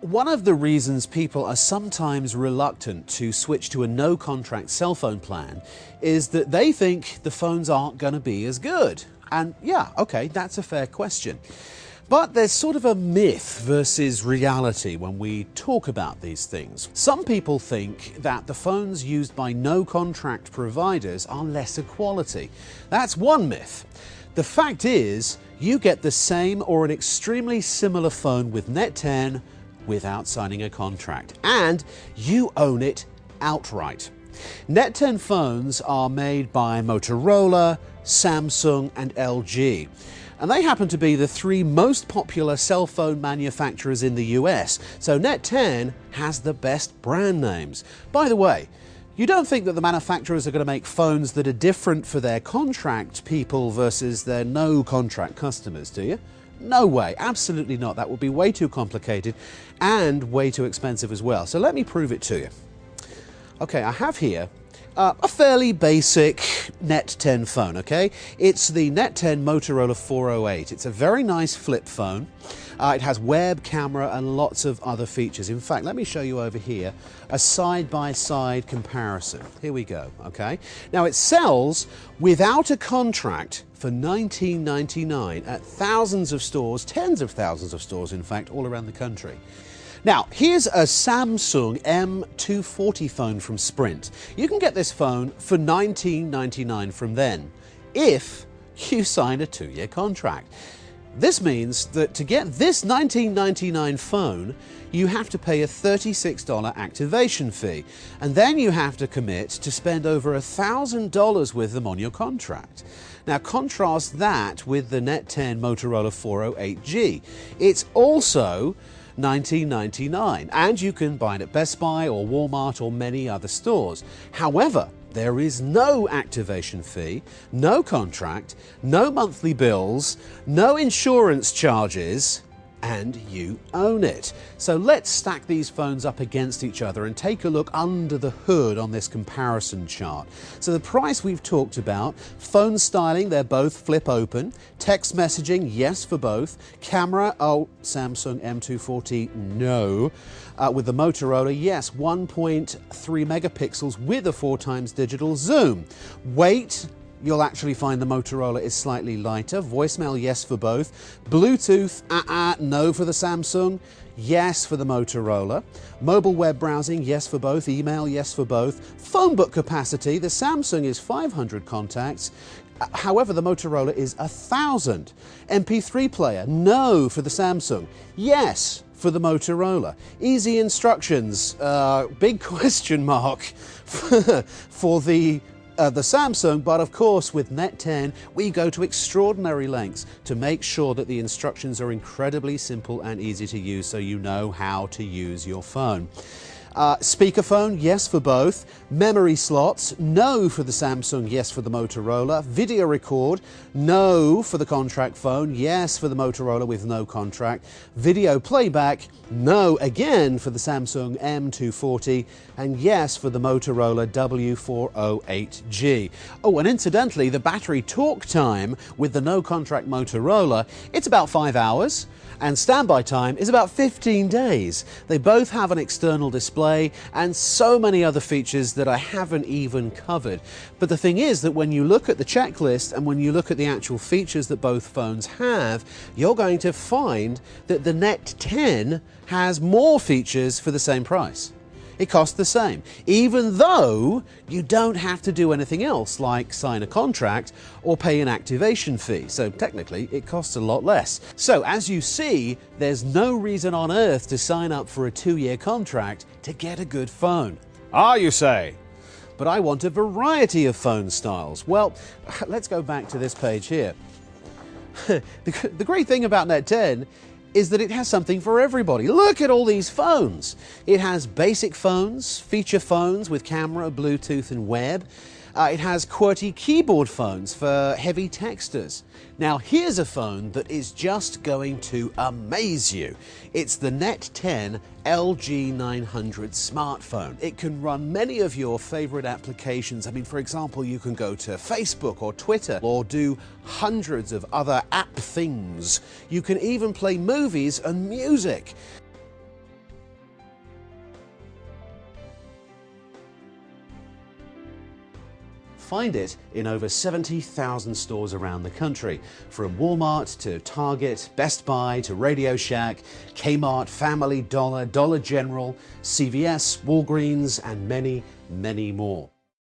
One of the reasons people are sometimes reluctant to switch to a no-contract cell phone plan is that they think the phones aren't going to be as good. And yeah, okay, that's a fair question. But there's sort of a myth versus reality when we talk about these things. Some people think that the phones used by no-contract providers are lesser quality. That's one myth. The fact is, you get the same or an extremely similar phone with Net10 without signing a contract, and you own it outright. Net10 phones are made by Motorola, Samsung and LG, and they happen to be the three most popular cell phone manufacturers in the US, so Net10 has the best brand names. By the way, you don't think that the manufacturers are going to make phones that are different for their contract people versus their no-contract customers, do you? No way, absolutely not. That would be way too complicated and way too expensive as well. So let me prove it to you. Okay, I have here a fairly basic Net10 phone, okay? It's the Net10 Motorola 408. It's a very nice flip phone. It has web, camera and lots of other features. In fact, let me show you over here a side-by-side comparison. Here we go, okay? Now it sells without a contract for $19.99 at thousands of stores, tens of thousands of stores in fact, all around the country. Now, here's a Samsung M240 phone from Sprint. You can get this phone for $19.99 from then, if you sign a 2-year contract. This means that to get this $19.99 phone, you have to pay a $36 activation fee, and then you have to commit to spend over $1,000 with them on your contract. Now contrast that with the Net10 Motorola 408G. It's also $19.99, and you can buy it at Best Buy or Walmart or many other stores. However, there is no activation fee, no contract, no monthly bills, no insurance charges, and you own it. So let's stack these phones up against each other and take a look under the hood on this comparison chart. So the price we've talked about, phone styling, they're both flip open, text messaging, yes for both, camera, oh, Samsung M240, no. With the Motorola, yes, 1.3 megapixels with a 4x digital zoom. Weight, you'll actually find the Motorola is slightly lighter. Voicemail, yes for both. Bluetooth, no for the Samsung, yes for the Motorola. Mobile web browsing, yes for both. Email, yes for both. Phone book capacity, the Samsung is 500 contacts. However, the Motorola is 1,000. MP3 player, no for the Samsung, yes for the Motorola. Easy instructions, big question mark for the Samsung, but of course with Net10 we go to extraordinary lengths to make sure that the instructions are incredibly simple and easy to use, so you know how to use your phone. Speakerphone, yes for both. Memory slots, no for the Samsung, yes for the Motorola. Video record, no for the contract phone, yes for the Motorola with no contract. Video playback, no again for the Samsung M240, and yes for the Motorola W408G. Oh, and incidentally, the battery talk time with the no contract Motorola, it's about 5 hours. And standby time is about 15 days. They both have an external display and so many other features that I haven't even covered. But the thing is that when you look at the checklist and when you look at the actual features that both phones have, you're going to find that the Net10 has more features for the same price. It costs the same, even though you don't have to do anything else like sign a contract or pay an activation fee. So technically it costs a lot less. So as you see, there's no reason on earth to sign up for a 2-year contract to get a good phone. Ah, you say? But I want a variety of phone styles. Well, let's go back to this page here. The great thing about Net10 is that it has something for everybody. Look at all these phones. It has basic phones, feature phones with camera, Bluetooth and web. It has QWERTY keyboard phones for heavy texters. Now here's a phone that is just going to amaze you. It's the Net10 LG900 smartphone. It can run many of your favorite applications. I mean, for example, you can go to Facebook or Twitter or do hundreds of other app things. You can even play movies and music. find it in over 70,000 stores around the country, from Walmart to Target, Best Buy to Radio Shack, Kmart, Family Dollar, Dollar General, CVS, Walgreens, and many, many more.